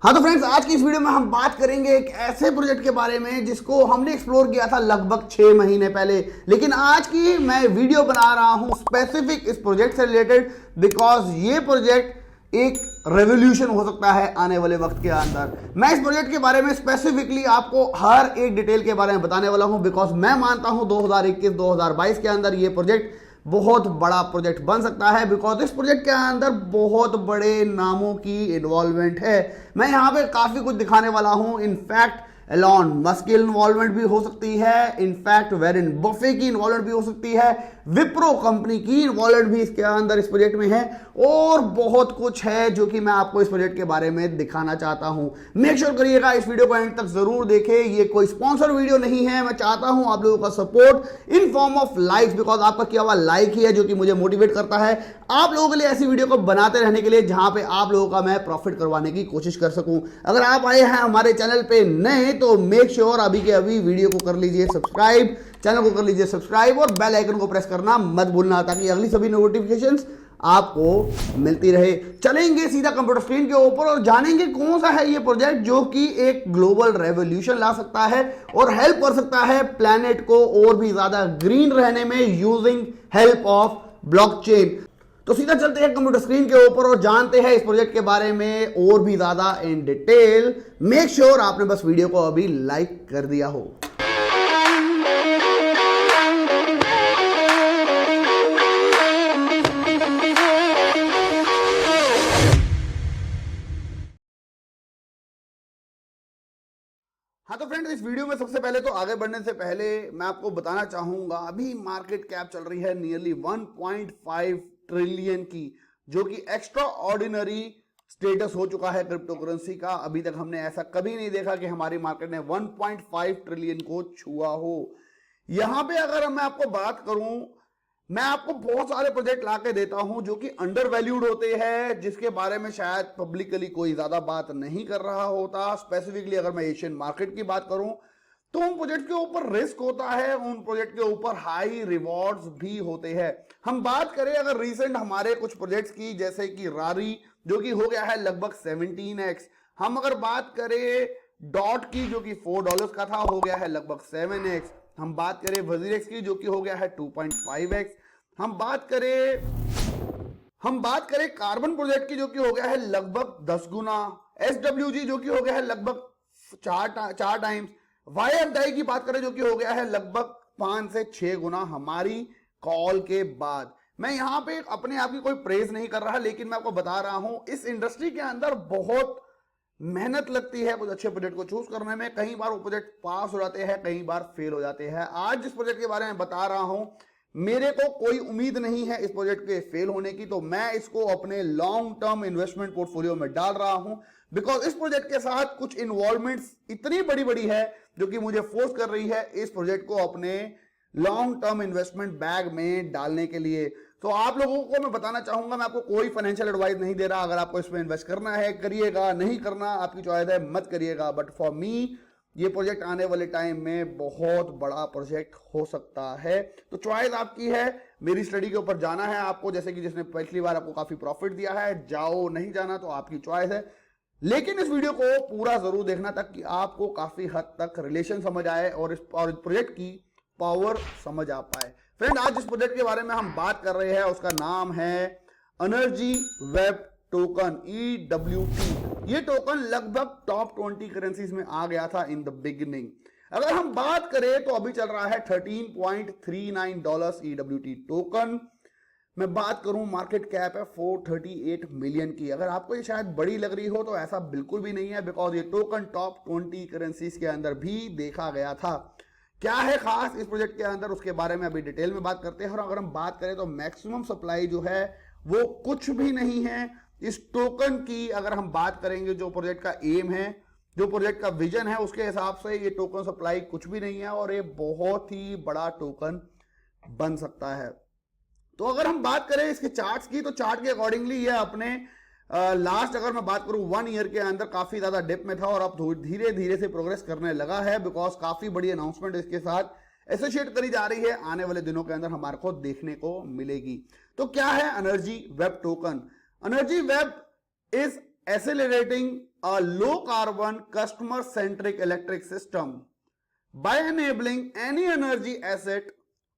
हाँ तो फ्रेंड्स, आज की इस वीडियो में हम बात करेंगे एक ऐसे प्रोजेक्ट के बारे में जिसको हमने एक्सप्लोर किया था लगभग 6 महीने पहले। लेकिन आज की मैं वीडियो बना रहा हूं स्पेसिफिक इस प्रोजेक्ट से रिलेटेड, बिकॉज ये प्रोजेक्ट एक रेवोल्यूशन हो सकता है आने वाले वक्त के अंदर। मैं इस प्रोजेक्ट के बारे में स्पेसिफिकली आपको हर एक डिटेल के बारे में बताने वाला हूं, बिकॉज मैं मानता हूं 2021-2022 के अंदर ये प्रोजेक्ट बहुत बड़ा प्रोजेक्ट बन सकता है, बिकॉज इस प्रोजेक्ट के अंदर बहुत बड़े नामों की इन्वॉल्वमेंट है। मैं यहां पे काफी कुछ दिखाने वाला हूं। इनफैक्ट एलॉन मस्क की इन्वॉल्वमेंट भी हो सकती है, इनफैक्ट वॉरेन बफे की इन्वॉल्वमेंट भी हो सकती है, विप्रो कंपनी की इन्वॉल्वमेंट भी इसके अंदर इस प्रोजेक्ट में है, और बहुत कुछ है जो कि मैं आपको इस प्रोजेक्ट के बारे में दिखाना चाहता हूं। मेक श्योर करिएगा इस वीडियो को एंड तक जरूर देखें। ये कोई स्पॉन्सर वीडियो नहीं है। मैं चाहता हूं आप लोगों का support in form of likes, because आपका किया हुआ लाइक ही है जो कि मुझे मोटिवेट करता है आप लोगों के लिए ऐसी वीडियो को बनाते रहने के लिए, जहां पे आप लोगों का मैं प्रॉफिट करवाने की कोशिश कर सकूं। अगर आप आए हैं हमारे चैनल पे नए तो मेक श्योर अभी के अभी वीडियो को कर लीजिए सब्सक्राइब, चैनल को कर लीजिए सब्सक्राइब और बेल आइकन को प्रेस करना मत भूलना, ताकि अगली सभी नोटिफिकेशंस आपको मिलती रहे। चलेंगे सीधा कंप्यूटर स्क्रीन के ऊपर और जानेंगे कौन सा है ये प्रोजेक्ट जो कि एक ग्लोबल रेवोल्यूशन ला सकता है और हेल्प कर सकता है प्लैनेट को और भी ज्यादा ग्रीन रहने में यूजिंग हेल्प ऑफ ब्लॉकचेन। तो सीधा चलते हैं कंप्यूटर स्क्रीन के ऊपर और जानते हैं इस प्रोजेक्ट के बारे में और भी ज्यादा इन डिटेल। मेक श्योर आपने बस वीडियो को अभी लाइक कर दिया हो। हाँ तो फ्रेंड्स, इस वीडियो में सबसे पहले तो आगे बढ़ने से पहले मैं आपको बताना चाहूंगा, अभी मार्केट कैप चल रही है नियरली 1.5 ट्रिलियन की, जो कि एक्स्ट्रा ऑर्डिनरी स्टेटस हो चुका है क्रिप्टो करेंसी का। अभी तक हमने ऐसा कभी नहीं देखा कि हमारी मार्केट ने 1.5 ट्रिलियन को छुआ हो। यहां पे अगर मैं आपको बात करूं, मैं आपको बहुत सारे प्रोजेक्ट लाके देता हूं जो कि अंडर वैल्यूड होते हैं, जिसके बारे में शायद पब्लिकली कोई ज्यादा बात नहीं कर रहा होता। स्पेसिफिकली अगर मैं एशियन मार्केट की बात करूं तो उन प्रोजेक्ट के ऊपर रिस्क होता है, उन प्रोजेक्ट के ऊपर हाई रिवॉर्ड्स भी होते हैं। हम बात करें अगर रिसेंट हमारे कुछ प्रोजेक्ट्स की, जैसे कि रारी जो कि हो गया है लगभग 17x। हम अगर बात करें डॉट की जो कि $4 का था, हो गया है लगभग 7x। हम बात करें वजीरेक्स की जो कि हो गया है 2.5x। हम बात करें कार्बन प्रोजेक्ट की जो कि हो गया है लगभग 10 गुना। SWG जो कि हो गया है लगभग 4 टाइम्स। YFDI की बात करें जो कि हो गया है लगभग 5 से 6 गुना हमारी कॉल के बाद। मैं यहां पे अपने आप की कोई प्रेज नहीं कर रहा, लेकिन मैं आपको बता रहा हूं इस इंडस्ट्री के अंदर बहुत मेहनत लगती है कुछ अच्छे प्रोजेक्ट को चूज करने में। कई बार वो प्रोजेक्ट पास हो जाते हैं, कई बार फेल हो जाते हैं। आज जिस प्रोजेक्ट के बारे में बता रहा हूं, मेरे को कोई उम्मीद नहीं है इस प्रोजेक्ट के फेल होने की, तो मैं इसको अपने लॉन्ग टर्म इन्वेस्टमेंट पोर्टफोलियो में डाल रहा हूं, बिकॉज इस प्रोजेक्ट के साथ कुछ इन्वॉल्वमेंट्स इतनी बड़ी बड़ी है जो कि मुझे फोर्स कर रही है इस प्रोजेक्ट को अपने लॉन्ग टर्म इन्वेस्टमेंट बैग में डालने के लिए। तो आप लोगों को मैं बताना चाहूंगा, मैं आपको कोई फाइनेंशियल एडवाइस नहीं दे रहा। अगर आपको इसमें इन्वेस्ट करना है करिएगा, नहीं करना आपकी चॉइस है, मत करिएगा। बट फॉर मी ये प्रोजेक्ट आने वाले टाइम में बहुत बड़ा प्रोजेक्ट हो सकता है। तो चॉइस आपकी है, मेरी स्टडी के ऊपर जाना है आपको, जैसे कि जिसने पिछली बार आपको काफी प्रॉफिट दिया है, जाओ, नहीं जाना तो आपकी चॉइस है। लेकिन इस वीडियो को पूरा जरूर देखना ताकि आपको काफी हद तक रिलेशन समझ आए और इस प्रोजेक्ट की पावर समझ आ पाए। फ्रेंड, आज जिस प्रोजेक्ट के बारे में हम बात कर रहे हैं उसका नाम है एनर्जी वेब टोकन, EWT। ये टोकन लगभग टॉप 20 करेंसीज में आ गया था इन द बिगिनिंग। अगर हम बात करें तो अभी चल रहा है $13.39 EWT टोकन। मैं बात करूं मार्केट कैप है 438 मिलियन की। अगर आपको ये शायद बड़ी लग रही हो तो ऐसा बिल्कुल भी नहीं है, बिकॉज ये टोकन टॉप 20 करेंसीज के अंदर भी देखा गया था। क्या है खास इस प्रोजेक्ट के अंदर, उसके बारे में अभी डिटेल में बात करते हैं। और अगर हम बात करें तो मैक्सिमम सप्लाई जो है वो कुछ भी नहीं है इस टोकन की। अगर हम बात करेंगे जो प्रोजेक्ट का एम है, जो प्रोजेक्ट का विजन है, उसके हिसाब से ये टोकन सप्लाई कुछ भी नहीं है और ये बहुत ही बड़ा टोकन बन सकता है। तो अगर हम बात करें इसके चार्ट्स की, तो चार्ट के अकॉर्डिंगली ये अपने लास्ट अगर मैं बात करूं 1 ईयर के अंदर काफी ज्यादा डिप में था और अब धीरे धीरे से प्रोग्रेस करने लगा है, बिकॉज काफी बड़ी अनाउंसमेंट इसके साथ एसोसिएट करी जा रही है, आने वाले दिनों के अंदर हमारे को देखने को मिलेगी। तो क्या है Energy web token? Energy web is accelerating a low carbon customer centric electric system by enabling any energy asset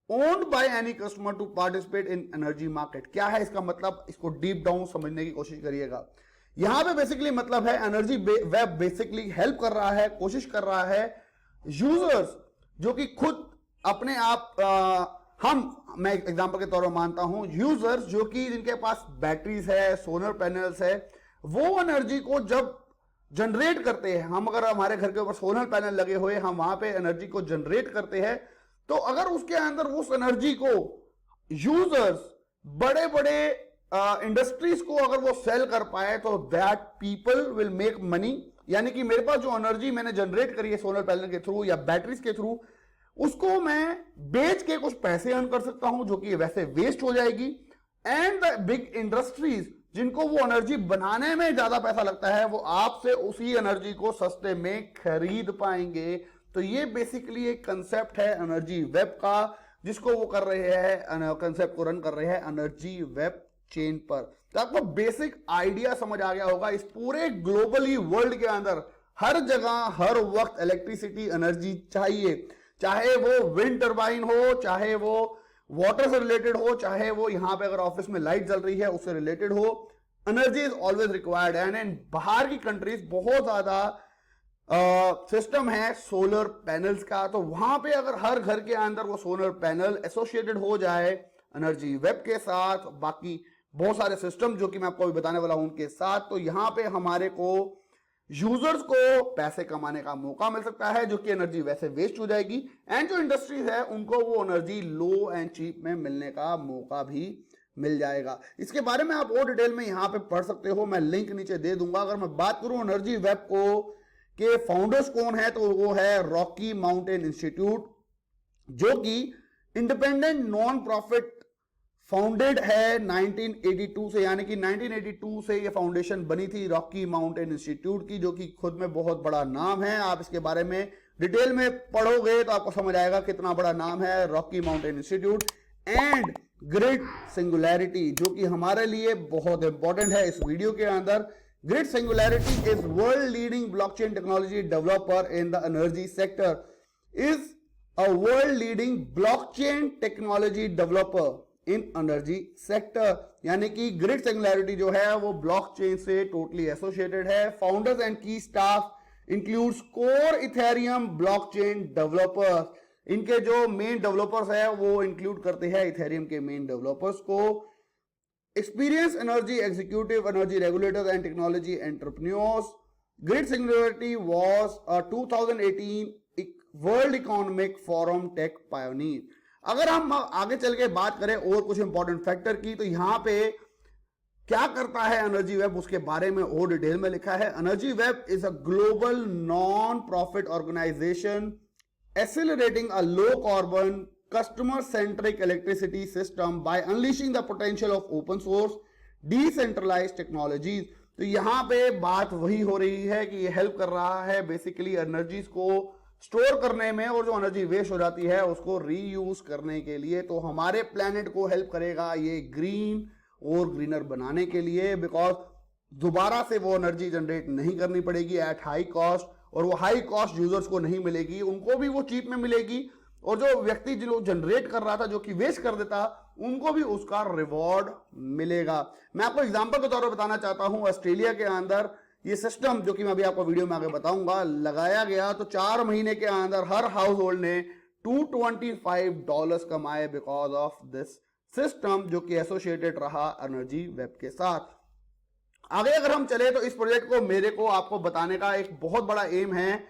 owned by any customer to participate in energy market। क्या है इसका मतलब, इसको डीप डाउन समझने की कोशिश करिएगा। यहां पे बेसिकली मतलब है एनर्जी वेब बेसिकली हेल्प कर रहा है, कोशिश कर रहा है यूजर्स जो कि खुद अपने आप मैं एग्जांपल के तौर पर मानता हूं यूजर्स जो कि जिनके पास बैटरीज है, सोलर पैनल्स है, वो एनर्जी को जब जनरेट करते हैं, हम अगर हमारे घर के ऊपर सोलर पैनल लगे हुए हम वहां पे एनर्जी को जनरेट करते हैं, तो अगर उसके अंदर उस एनर्जी को यूजर्स बड़े बड़े इंडस्ट्रीज को अगर वो सेल कर पाए तो that people will make money. यानी कि मेरे पास जो एनर्जी मैंने जनरेट करी है सोलर पैनल के थ्रू या बैटरीज के थ्रू, उसको मैं बेच के कुछ पैसे अर्न कर सकता हूं जो कि वैसे वेस्ट हो जाएगी। एंड द बिग इंडस्ट्रीज जिनको वो एनर्जी बनाने में ज्यादा पैसा लगता है, वो आपसे उसी एनर्जी को सस्ते में खरीद पाएंगे। तो ये बेसिकली एक कंसेप्ट है एनर्जी वेब का, जिसको वो कर रहे हैं, कंसेप्ट को रन कर रहे हैं एनर्जी वेब चेन पर। तो आपको बेसिक आइडिया समझ आ गया होगा, इस पूरे ग्लोबली वर्ल्ड के अंदर हर जगह हर वक्त इलेक्ट्रिसिटी एनर्जी चाहिए, चाहे वो विंड टरबाइन हो, चाहे वो वाटर से रिलेटेड हो, चाहे वो यहां पे अगर ऑफिस में लाइट जल रही है उससे रिलेटेड हो, energy is always required. And बाहर की कंट्रीज बहुत ज्यादा सिस्टम है सोलर पैनल्स का, तो वहां पे अगर हर घर के अंदर वो सोलर पैनल एसोसिएटेड हो जाए एनर्जी वेब के साथ, बाकी बहुत सारे सिस्टम जो कि मैं आपको अभी बताने वाला हूं उनके साथ, तो यहां पे हमारे को यूजर्स को पैसे कमाने का मौका मिल सकता है, जो कि एनर्जी वैसे वेस्ट हो जाएगी। एंड जो इंडस्ट्रीज है उनको वो एनर्जी लो एंड चीप में मिलने का मौका भी मिल जाएगा। इसके बारे में आप और डिटेल में यहां पे पढ़ सकते हो, मैं लिंक नीचे दे दूंगा। अगर मैं बात करूं एनर्जी वेब को के फाउंडर्स कौन है, तो वो है रॉकी माउंटेन इंस्टीट्यूट, जो कि इंडिपेंडेंट नॉन प्रॉफिट फाउंडेड है 1982 से, यानी कि 1982 से ये फाउंडेशन बनी थी रॉकी माउंटेन इंस्टीट्यूट की, जो कि खुद में बहुत बड़ा नाम है। आप इसके बारे में डिटेल में पढ़ोगे तो आपको समझ आएगा कितना बड़ा नाम है Rocky mountain institute. And grid singularity, जो कि हमारे लिए बहुत इंपॉर्टेंट है इस वीडियो के अंदर। Grid Singularity is world leading blockchain technology developer in the energy sector, is a world leading blockchain technology developer in energy sector। यानी कि Grid Singularity जो है वो blockchain से totally associated है। Founders and key staff includes core Ethereum blockchain developers। इनके जो main developers है वो इंक्लूड करते हैं इथेरियम के मेन डेवलपर्स को। Experienced energy executive, energy regulators and technology entrepreneurs। Grid Singularity was a 2018 World Economic Forum Tech Pioneer। अगर हम आगे चल के बात करें और कुछ इंपॉर्टेंट फैक्टर की, तो यहां पे क्या करता है एनर्जी वेब उसके बारे में और डिटेल में लिखा है। Energy Web is a global non profit organisation accelerating a low carbon customer centric electricity system by unleashing the potential of open source decentralized technologies। तो यहां पे बात वही हो रही है कि ये हेल्प कर रहा है बेसिकली एनर्जीज को स्टोर करने में, और जो एनर्जी वेस्ट हो जाती है उसको रीयूज करने के लिए। तो हमारे प्लेनेट को हेल्प करेगा ये ग्रीन और ग्रीनर बनाने के लिए, बिकॉज दोबारा से वो एनर्जी जनरेट नहीं करनी पड़ेगी एट हाई कॉस्ट, और वो हाई कॉस्ट यूजर्स को नहीं मिलेगी, उनको भी वो चीप में मिलेगी, और जो व्यक्ति जो जनरेट कर रहा था जो कि वेस्ट कर देता उनको भी उसका रिवॉर्ड मिलेगा। मैं आपको एग्जांपल के तौर पर बताना चाहता हूं, ऑस्ट्रेलिया के अंदर ये सिस्टम जो कि मैं अभी आपको वीडियो में आगे बताऊंगा लगाया गया, तो 4 महीने के अंदर हर हाउस होल्ड ने $225 कमाए बिकॉज ऑफ दिस सिस्टम, जो कि एसोसिएटेड रहा एनर्जी वेब के साथ। आगे अगर हम चले तो इस प्रोजेक्ट को मेरे को आपको बताने का एक बहुत बड़ा एम है,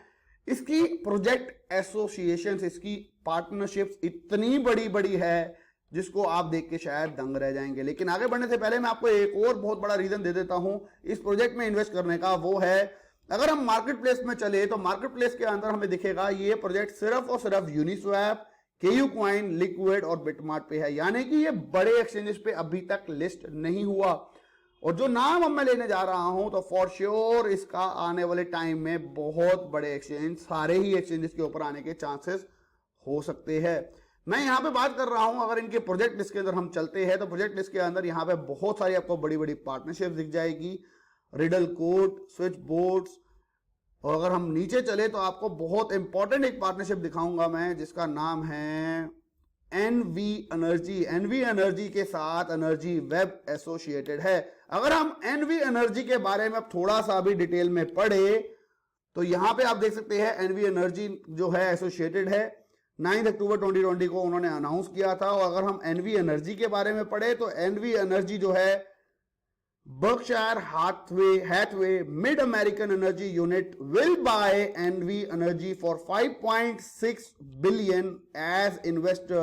इसकी प्रोजेक्ट एसोसिएशन, इसकी पार्टनरशिप्स इतनी बड़ी बड़ी है जिसको आप देख के शायद दंग रह जाएंगे। लेकिन आगे बढ़ने से पहले मैं आपको एक और बहुत बड़ा रीजन दे देता हूं इस प्रोजेक्ट में इन्वेस्ट करने का। वो है, अगर हम मार्केट प्लेस में चले तो मार्केट प्लेस के अंदर हमें दिखेगा ये प्रोजेक्ट सिर्फ और सिर्फ यूनिस्वैप, केयू कॉइन, लिक्विड और बिटमार्ट पे है, यानी कि ये बड़े एक्सचेंजेस पे अभी तक लिस्ट नहीं हुआ। और जो नाम अब मैं लेने जा रहा हूं तो फॉर श्योर इसका आने वाले टाइम में बहुत बड़े एक्सचेंज, सारे ही एक्सचेंजेस के ऊपर आने के चांसेस हो सकते हैं। मैं यहां पे बात कर रहा हूं, अगर इनके प्रोजेक्ट लिस्ट के अंदर हम चलते हैं तो प्रोजेक्ट लिस्ट के अंदर यहां पे बहुत सारी आपको बड़ी बड़ी पार्टनरशिप दिख जाएगी। Riddle code, switch boards. और अगर हम नीचे चले तो आपको बहुत इंपॉर्टेंट एक पार्टनरशिप दिखाऊंगा मैं, जिसका नाम है एनवी एनर्जी। एनवी एनर्जी के साथ एनर्जी वेब एसोसिएटेड है। अगर हम एनवी एनर्जी के बारे में अब थोड़ा सा भी डिटेल में पढ़े तो यहां पे आप देख सकते हैं एनवी एनर्जी जो है एसोसिएटेड है। 9 अक्टूबर 2020 को उन्होंने अनाउंस किया था। और अगर हम एनवी एनर्जी के बारे में पढ़े तो एनवी एनर्जी जो है Berkshire Hathaway Mid American Energy Unit will buy NV Energy for $5.6 billion as investor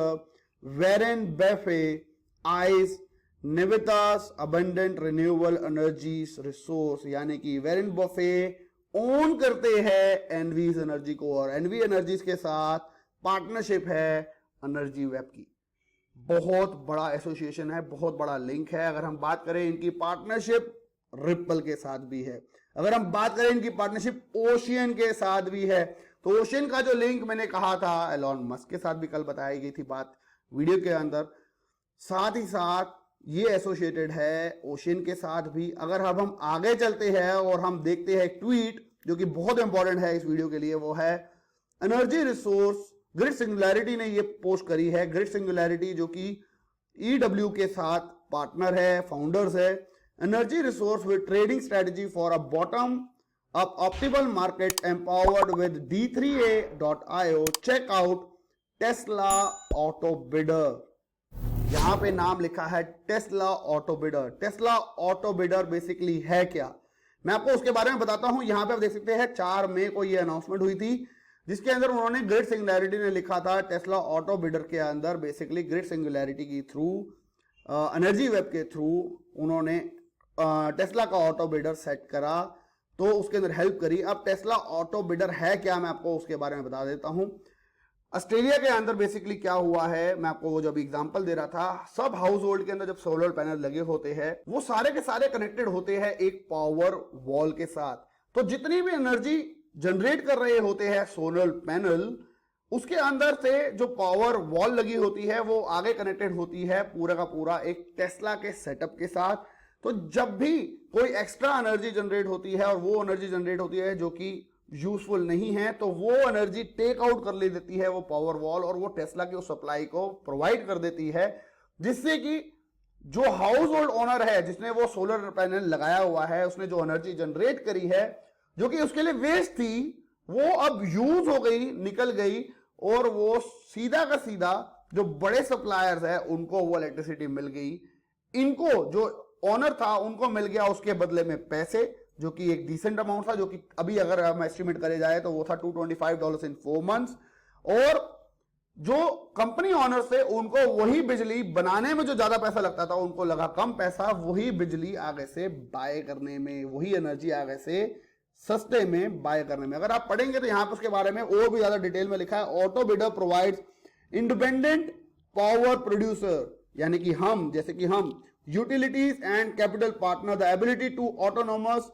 Warren Buffett eyes Nevada's abundant renewable energies resource। यानी कि वैरेन बफे ओन करते हैं एनवीज एनर्जी को और एनवी एनर्जीज के साथ पार्टनरशिप है एनर्जी वेब की। बहुत बड़ा एसोसिएशन है, बहुत बड़ा लिंक है। अगर हम बात करें इनकी पार्टनरशिप रिपल के साथ भी है, अगर हम बात करें इनकी पार्टनरशिप ओशियन के साथ भी है, तो ओशियन का जो लिंक मैंने कहा था एलॉन मस्क के साथ भी कल बताई गई थी बात वीडियो के अंदर, साथ ही साथ ये एसोसिएटेड है ओशियन के साथ भी। अगर अब हम आगे चलते हैं और हम देखते हैं एक ट्वीट जो कि बहुत इंपॉर्टेंट है इस वीडियो के लिए, वो है एनर्जी रिसोर्स ग्रिड सिंगुलैरिटी ने ये पोस्ट करी है। ग्रिड सिंगुलैरिटी जो कि ईडब्ल्यू के साथ पार्टनर है, फाउंडर्स है। Energy resource with trading strategy for a bottom up optimal market empowered with D3A.io। Check out Tesla Autobidder. यहां पे नाम लिखा है Tesla Autobidder. Tesla Autobidder basically है क्या, मैं आपको उसके बारे में बताता हूं। यहां पे आप देख सकते हैं 4 मई को ये अनाउंसमेंट हुई थी, जिसके अंदर उन्होंने ग्रिड सिंगुलैरिटी ने लिखा था टेस्ला ऑटो बिडर के अंदर बेसिकली ग्रिड सिंगुलैरिटी की थ्रू एनर्जी वेब के थ्रू उन्होंने टेस्ला का ऑटो बिडर सेट करा, तो उसके अंदर हेल्प करी। अब टेस्ला ऑटो बिडर है क्या, मैं आपको उसके बारे में बता देता हूं। ऑस्ट्रेलिया के अंदर बेसिकली क्या हुआ है, मैं आपको वो जब एग्जांपल दे रहा था, सब हाउस होल्ड के अंदर जब सोलर पैनल लगे होते हैं वो सारे के सारे कनेक्टेड होते हैं एक पावर वॉल के साथ। तो जितनी भी एनर्जी जनरेट कर रहे होते हैं सोलर पैनल, उसके अंदर से जो पावर वॉल लगी होती है वो आगे कनेक्टेड होती है पूरा का पूरा एक टेस्ला के सेटअप के साथ। तो जब भी कोई एक्स्ट्रा एनर्जी जनरेट होती है और वो एनर्जी जनरेट होती है जो कि यूजफुल नहीं है, तो वो एनर्जी टेक आउट कर ले देती है वो पावर वॉल और वो टेस्ला की उस सप्लाई को प्रोवाइड कर देती है, जिससे कि जो हाउस होल्ड ओनर है जिसने वो सोलर पैनल लगाया हुआ है, उसने जो एनर्जी जनरेट करी है जो कि उसके लिए वेस्ट थी, वो अब यूज हो गई, निकल गई और वो सीधा का सीधा जो बड़े सप्लायर्स है उनको वो इलेक्ट्रिसिटी मिल गई। इनको जो ओनर था उनको मिल गया उसके बदले में पैसे, जो कि एक डिसेंट अमाउंट था, जो कि अभी अगर हम एस्टिमेट करे जाए तो वो था $225 इन 4 months। और जो कंपनी ओनर्स थे उनको वही बिजली बनाने में जो ज्यादा पैसा लगता था उनको लगा कम पैसा वही बिजली आगे से बाय करने में, वही एनर्जी आगे से सस्ते में बाय करने में। अगर आप पढ़ेंगे तो यहां पर उसके बारे में और भी ज्यादा डिटेल में लिखा है। Autobidder provides independent power producer, यानी कि हम, जैसे कि हम utilities and capital partner the ability to autonomous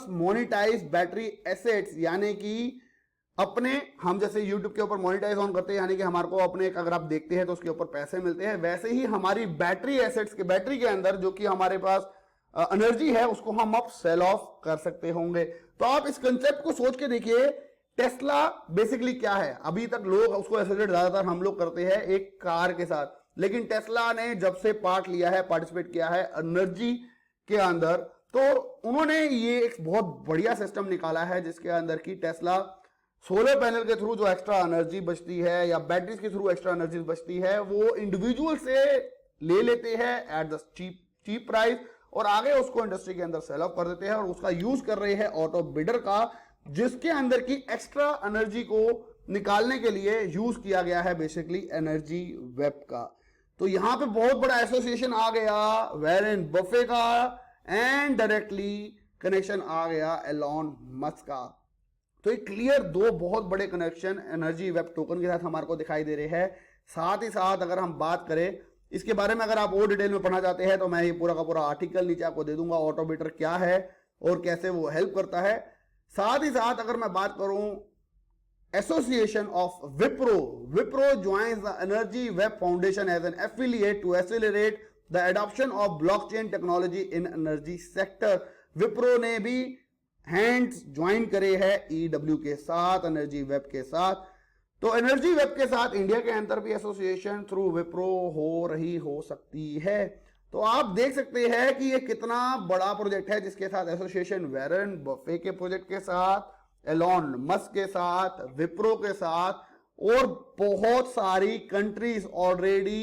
monetise battery assets, यानी कि अपने हम जैसे यूट्यूब के ऊपर मोनिटाइज ऑन करते हैं, यानी कि हमारे को अपने अगर आप देखते हैं तो उसके ऊपर पैसे मिलते हैं, वैसे ही हमारी बैटरी एसेट्स के बैटरी के अंदर जो कि हमारे पास एनर्जी है उसको हम अब सेल ऑफ कर सकते होंगे। तो आप इस कंसेप्ट को सोच के देखिए, टेस्ला बेसिकली क्या है। अभी तक लोग उसको एसोसिएट ज्यादातर हम लोग करते हैं एक कार के साथ, लेकिन टेस्ला ने जब से पार्ट लिया है, पार्टिसिपेट किया है एनर्जी के अंदर, तो उन्होंने ये एक बहुत बढ़िया सिस्टम निकाला है जिसके अंदर की टेस्ला सोलर पैनल के थ्रू जो एक्स्ट्रा एनर्जी बचती है या बैटरीज के थ्रू एक्स्ट्रा एनर्जी बचती है वो इंडिविजुअल से ले लेते हैं एट द चीप प्राइस और आगे उसको इंडस्ट्री के अंदर सेल ऑफ कर देते हैं और उसका यूज कर रहे हैं ऑटो बिडर का, जिसके अंदर की एक्स्ट्रा एनर्जी को निकालने के लिए यूज किया गया है बेसिकली एनर्जी वेब का। तो यहां पे बहुत बड़ा एसोसिएशन आ गया वैरेन बफे का एंड डायरेक्टली कनेक्शन आ गया एलॉन मस्क का। तो एक क्लियर दो बहुत बड़े कनेक्शन एनर्जी वेब टोकन के साथ हमारे को दिखाई दे रहे हैं। साथ ही साथ अगर हम बात करें इसके बारे में, अगर आप और डिटेल में पढ़ना चाहते हैं तो मैं ये पूरा का पूरा आर्टिकल नीचे आपको दे दूंगा, ऑटो बिडर क्या है और कैसे वो हेल्प करता है। साथ ही साथ अगर मैं बात करूं association of Wipro joins the Energy Web Foundation as an affiliate to accelerate the adoption of blockchain technology in energy sector. Wipro ने भी हैंड्स ज्वाइन करे है ईडब्ल्यू के साथ, एनर्जी वेब के साथ। तो एनर्जी वेब के साथ इंडिया के अंदर भी एसोसिएशन थ्रू विप्रो हो सकती है। तो आप देख सकते हैं कि ये कितना बड़ा प्रोजेक्ट है, जिसके साथ एसोसिएशन वॉरेन बफे के प्रोजेक्ट के साथ, एलॉन मस्क के साथ, विप्रो के साथ और बहुत सारी कंट्रीज ऑलरेडी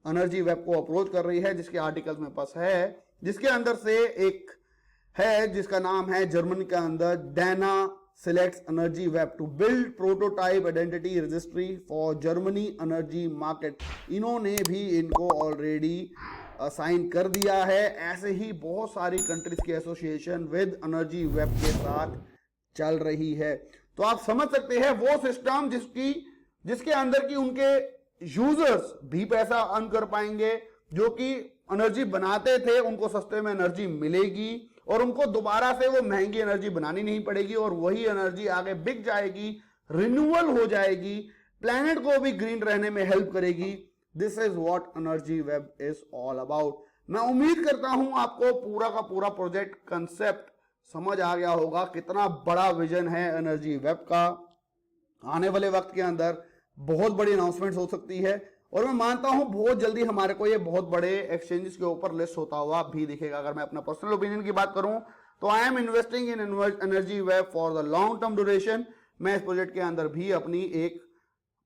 एनर्जी वेब को अप्रोच कर रही है, जिसके आर्टिकल्स में पास है, जिसके अंदर से एक है जिसका नाम है जर्मनी के अंदर डैना selects energy web to build prototype identity registry for Germany energy market। इन्होंने भी इनको ऑलरेडी साइन कर दिया है। ऐसे ही बहुत सारी कंट्रीज की एसोसिएशन विद एनर्जी वेब के साथ चल रही है। तो आप समझ सकते हैं वो सिस्टम जिसके अंदर की उनके यूजर्स भी पैसा अर्न कर पाएंगे, जो कि एनर्जी बनाते थे उनको सस्ते में एनर्जी मिलेगी और उनको दोबारा से वो महंगी एनर्जी बनानी नहीं पड़ेगी और वही एनर्जी आगे बिक जाएगी, रिन्यूअल हो जाएगी, प्लैनेट को भी ग्रीन रहने में हेल्प करेगी। This is what energy Web is all about. मैं उम्मीद करता हूं आपको पूरा का पूरा प्रोजेक्ट कंसेप्ट समझ आ गया होगा, कितना बड़ा विजन है एनर्जी वेब का। आने वाले वक्त के अंदर बहुत बड़ी अनाउंसमेंट हो सकती है और मैं मानता हूं बहुत जल्दी हमारे को ये बहुत बड़े एक्सचेंजेस के ऊपर लिस्ट होता हुआ भी दिखेगा। अगर मैं अपना पर्सनल ओपिनियन की बात करूं तो I am investing in energy web for the long term duration. मैं इस प्रोजेक्ट के अंदर भी अपनी एक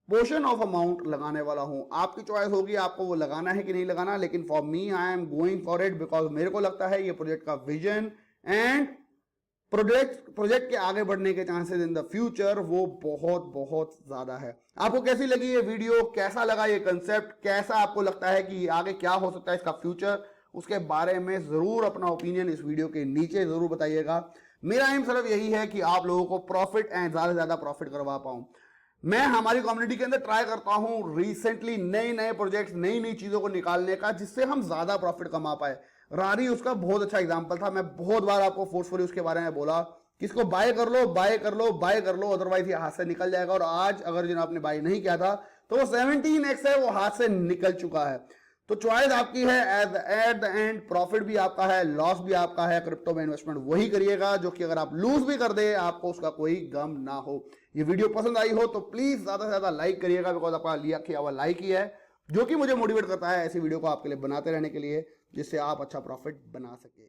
पोर्शन ऑफ अमाउंट लगाने वाला हूं। आपकी चॉइस होगी आपको वो लगाना है कि नहीं लगाना, लेकिन for me I am going for it because मेरे को लगता है ये प्रोजेक्ट का विजन एंड प्रोजेक्ट के आगे बढ़ने के चांसेस इन द फ्यूचर वो बहुत बहुत ज्यादा है। आपको कैसी लगी ये वीडियो, कैसा लगा ये कंसेप्ट, कैसा आपको लगता है कि आगे क्या हो सकता है इसका फ्यूचर, उसके बारे में जरूर अपना ओपिनियन इस वीडियो के नीचे जरूर बताइएगा। मेरा एम सिर्फ यही है कि आप लोगों को प्रॉफिट एंड ज्यादा से ज्यादा प्रॉफिट करवा पाऊं। मैं हमारी कम्युनिटी के अंदर ट्राई करता हूं रिसेंटली नए प्रोजेक्ट्स, नई चीजों को निकालने का, जिससे हम ज्यादा प्रॉफिट कमा पाए। रारी उसका बहुत अच्छा एग्जांपल था। मैं बहुत बार आपको फोर्सफुली उसके बारे में बोला कि इसको बाय कर लो, बाय कर लो, बाय कर लो, अदरवाइज ये हाथ से निकल जाएगा। और आज अगर जिन आपने बाय नहीं किया था तो वो 17x है, वो हाथ से निकल चुका है। तो चॉइस आपकी है। एट द एंड प्रॉफिट भी आपका है, लॉस भी आपका है। क्रिप्टो में इन्वेस्टमेंट वही करिएगा जो कि अगर आप लूज भी कर दे आपको उसका कोई गम ना हो। ये वीडियो पसंद आई हो तो प्लीज ज्यादा से ज्यादा लाइक करिएगा, बिकॉज आपका लिया किया हुआ लाइक ही है जो कि मुझे मोटिवेट करता है ऐसी वीडियो को आपके लिए बनाते रहने के लिए, जिससे आप अच्छा प्रॉफिट बना सके।